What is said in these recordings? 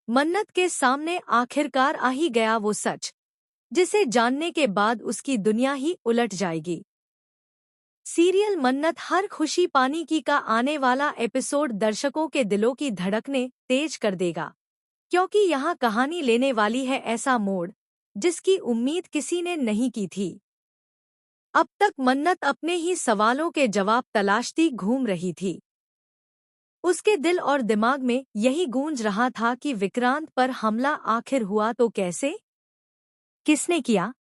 मन्नत के सामने आखिरकार आ ही गया वो सच, जिसे जानने के बाद उसकी दुनिया ही उलट जाएगी। सीरियल मन्नत हर खुशी पानी की का आने वाला एपिसोड दर्शकों के दिलों की धड़कने तेज कर देगा, क्योंकि यहाँ कहानी लेने वाली है ऐसा मोड़ जिसकी उम्मीद किसी ने नहीं की थी। अब तक मन्नत अपने ही सवालों के जवाब तलाशती घूम रही थी। उसके दिल और दिमाग में यही गूंज रहा था कि विक्रांत पर हमला आखिर हुआ तो कैसे, किसने किया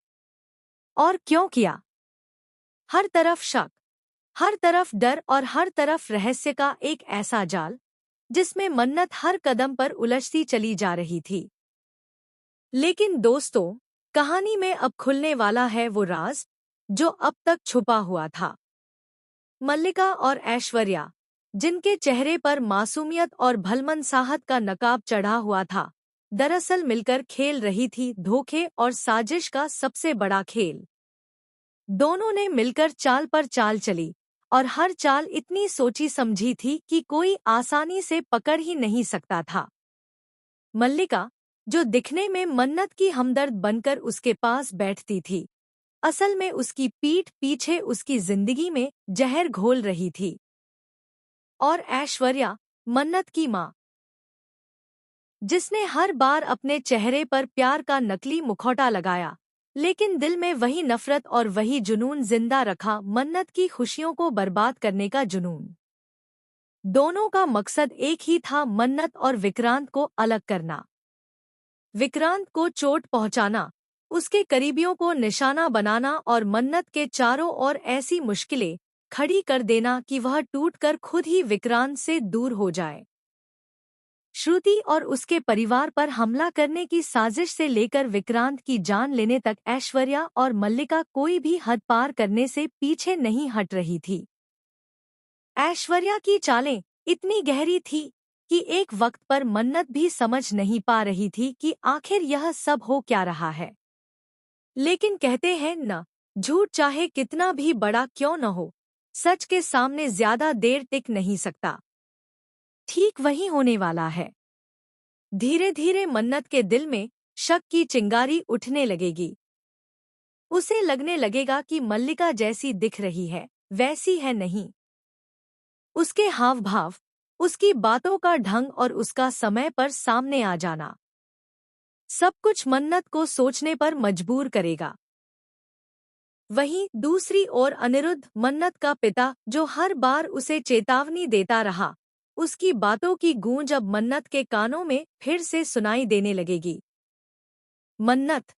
और क्यों किया। हर तरफ शक, हर तरफ डर और हर तरफ रहस्य का एक ऐसा जाल जिसमें मन्नत हर कदम पर उलझती चली जा रही थी। लेकिन दोस्तों, कहानी में अब खुलने वाला है वो राज जो अब तक छुपा हुआ था। मल्लिका और ऐश्वर्या, जिनके चेहरे पर मासूमियत और भलमनसाहत का नकाब चढ़ा हुआ था, दरअसल मिलकर खेल रही थी धोखे और साजिश का सबसे बड़ा खेल। दोनों ने मिलकर चाल पर चाल चली और हर चाल इतनी सोची समझी थी कि कोई आसानी से पकड़ ही नहीं सकता था। मल्लिका, जो दिखने में मन्नत की हमदर्द बनकर उसके पास बैठती थी, असल में उसकी पीठ पीछे उसकी जिंदगी में जहर घोल रही थी। और ऐश्वर्या, मन्नत की माँ, जिसने हर बार अपने चेहरे पर प्यार का नकली मुखौटा लगाया, लेकिन दिल में वही नफरत और वही जुनून जिंदा रखा, मन्नत की खुशियों को बर्बाद करने का जुनून। दोनों का मकसद एक ही था, मन्नत और विक्रांत को अलग करना। विक्रांत को चोट पहुंचाना, उसके करीबियों को निशाना बनाना और मन्नत के चारों ओर ऐसी मुश्किलें खड़ी कर देना कि वह टूटकर खुद ही विक्रांत से दूर हो जाए। श्रुति और उसके परिवार पर हमला करने की साजिश से लेकर विक्रांत की जान लेने तक ऐश्वर्या और मल्लिका कोई भी हद पार करने से पीछे नहीं हट रही थी। ऐश्वर्या की चालें इतनी गहरी थी कि एक वक्त पर मन्नत भी समझ नहीं पा रही थी कि आखिर यह सब हो क्या रहा है। लेकिन कहते हैं न, झूठ चाहे कितना भी बड़ा क्यों न हो, सच के सामने ज्यादा देर टिक नहीं सकता। ठीक वही होने वाला है। धीरे धीरे मन्नत के दिल में शक की चिंगारी उठने लगेगी। उसे लगने लगेगा कि मल्लिका जैसी दिख रही है वैसी है नहीं। उसके हाव भाव, उसकी बातों का ढंग और उसका समय पर सामने आ जाना, सब कुछ मन्नत को सोचने पर मजबूर करेगा। वहीं दूसरी ओर अनिरुद्ध, मन्नत का पिता, जो हर बार उसे चेतावनी देता रहा, उसकी बातों की गूंज अब मन्नत के कानों में फिर से सुनाई देने लगेगी। मन्नत,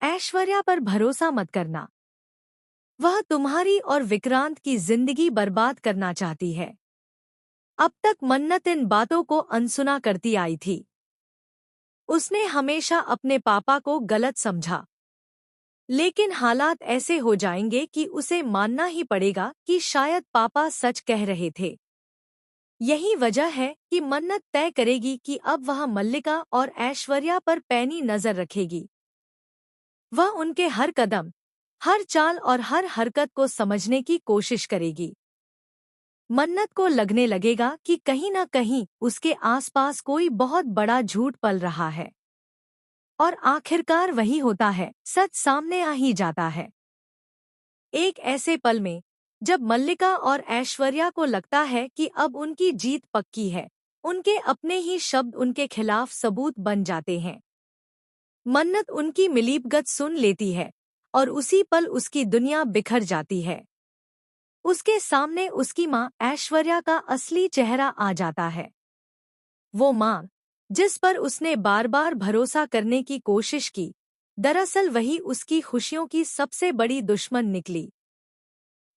ऐश्वर्या पर भरोसा मत करना। वह तुम्हारी और विक्रांत की जिंदगी बर्बाद करना चाहती है। अब तक मन्नत इन बातों को अनसुना करती आई थी। उसने हमेशा अपने पापा को गलत समझा, लेकिन हालात ऐसे हो जाएंगे कि उसे मानना ही पड़ेगा कि शायद पापा सच कह रहे थे। यही वजह है कि मन्नत तय करेगी कि अब वह मल्लिका और ऐश्वर्या पर पैनी नजर रखेगी। वह उनके हर कदम, हर चाल और हर हरकत को समझने की कोशिश करेगी। मन्नत को लगने लगेगा कि कहीं न कहीं उसके आसपास कोई बहुत बड़ा झूठ पल रहा है। और आखिरकार वही होता है, सच सामने आ ही जाता है। एक ऐसे पल में जब मल्लिका और ऐश्वर्या को लगता है कि अब उनकी जीत पक्की है, उनके अपने ही शब्द उनके खिलाफ सबूत बन जाते हैं। मन्नत उनकी मिलीभगत सुन लेती है और उसी पल उसकी दुनिया बिखर जाती है। उसके सामने उसकी माँ ऐश्वर्या का असली चेहरा आ जाता है। वो माँ जिस पर उसने बार बार भरोसा करने की कोशिश की, दरअसल वही उसकी खुशियों की सबसे बड़ी दुश्मन निकली।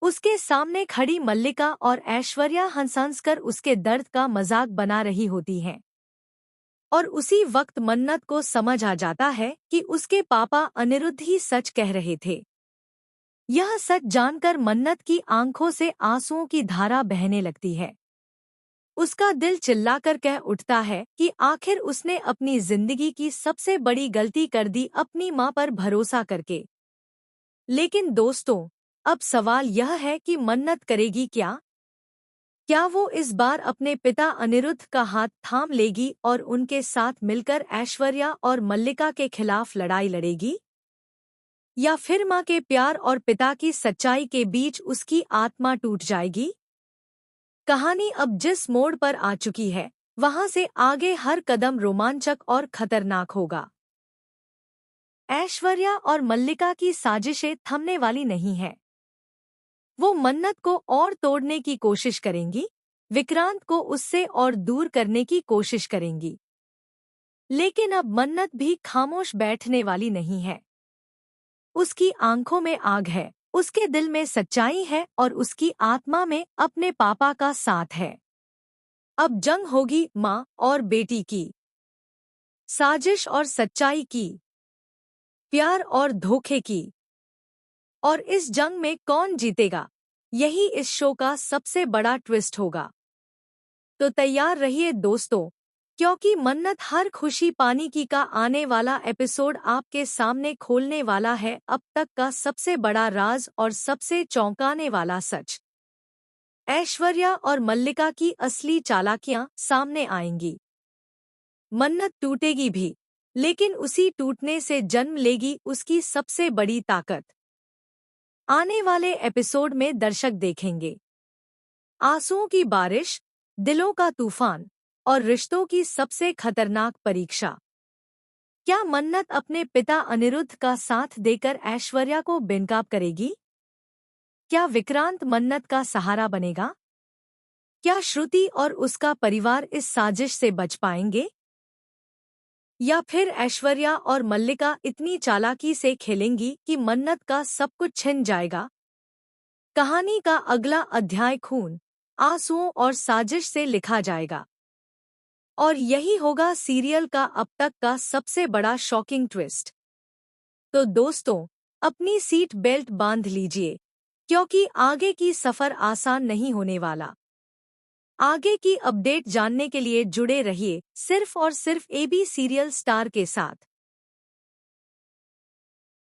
उसके सामने खड़ी मल्लिका और ऐश्वर्या हंस हंस कर उसके दर्द का मजाक बना रही होती हैं। और उसी वक्त मन्नत को समझ आ जाता है कि उसके पापा अनिरुद्ध ही सच कह रहे थे। यह सच जानकर मन्नत की आंखों से आंसुओं की धारा बहने लगती है। उसका दिल चिल्लाकर कह उठता है कि आखिर उसने अपनी जिंदगी की सबसे बड़ी गलती कर दी, अपनी मां पर भरोसा करके। लेकिन दोस्तों, अब सवाल यह है कि मन्नत करेगी क्या? क्या वो इस बार अपने पिता अनिरुद्ध का हाथ थाम लेगी और उनके साथ मिलकर ऐश्वर्या और मल्लिका के खिलाफ लड़ाई लड़ेगी? या फिर माँ के प्यार और पिता की सच्चाई के बीच उसकी आत्मा टूट जाएगी? कहानी अब जिस मोड़ पर आ चुकी है, वहां से आगे हर कदम रोमांचक और खतरनाक होगा। ऐश्वर्या और मल्लिका की साजिशें थमने वाली नहीं है। वो मन्नत को और तोड़ने की कोशिश करेंगी, विक्रांत को उससे और दूर करने की कोशिश करेंगी। लेकिन अब मन्नत भी खामोश बैठने वाली नहीं है। उसकी आंखों में आग है, उसके दिल में सच्चाई है और उसकी आत्मा में अपने पापा का साथ है। अब जंग होगी माँ और बेटी की, साजिश और सच्चाई की, प्यार और धोखे की। और इस जंग में कौन जीतेगा, यही इस शो का सबसे बड़ा ट्विस्ट होगा। तो तैयार रहिए दोस्तों, क्योंकि मन्नत हर खुशी पानी की का आने वाला एपिसोड आपके सामने खोलने वाला है अब तक का सबसे बड़ा राज और सबसे चौंकाने वाला सच। ऐश्वर्या और मल्लिका की असली चालाकियां सामने आएंगी। मन्नत टूटेगी भी, लेकिन उसी टूटने से जन्म लेगी उसकी सबसे बड़ी ताकत। आने वाले एपिसोड में दर्शक देखेंगे आंसुओं की बारिश, दिलों का तूफान और रिश्तों की सबसे खतरनाक परीक्षा। क्या मन्नत अपने पिता अनिरुद्ध का साथ देकर ऐश्वर्या को बेनकाब करेगी? क्या विक्रांत मन्नत का सहारा बनेगा? क्या श्रुति और उसका परिवार इस साजिश से बच पाएंगे? या फिर ऐश्वर्या और मल्लिका इतनी चालाकी से खेलेंगी कि मन्नत का सब कुछ छिन जाएगा? कहानी का अगला अध्याय खून, आंसुओं और साजिश से लिखा जाएगा। और यही होगा सीरियल का अब तक का सबसे बड़ा शॉकिंग ट्विस्ट। तो दोस्तों, अपनी सीट बेल्ट बांध लीजिए, क्योंकि आगे की सफर आसान नहीं होने वाला। आगे की अपडेट जानने के लिए जुड़े रहिए सिर्फ और सिर्फ एबी सीरियल स्टार के साथ।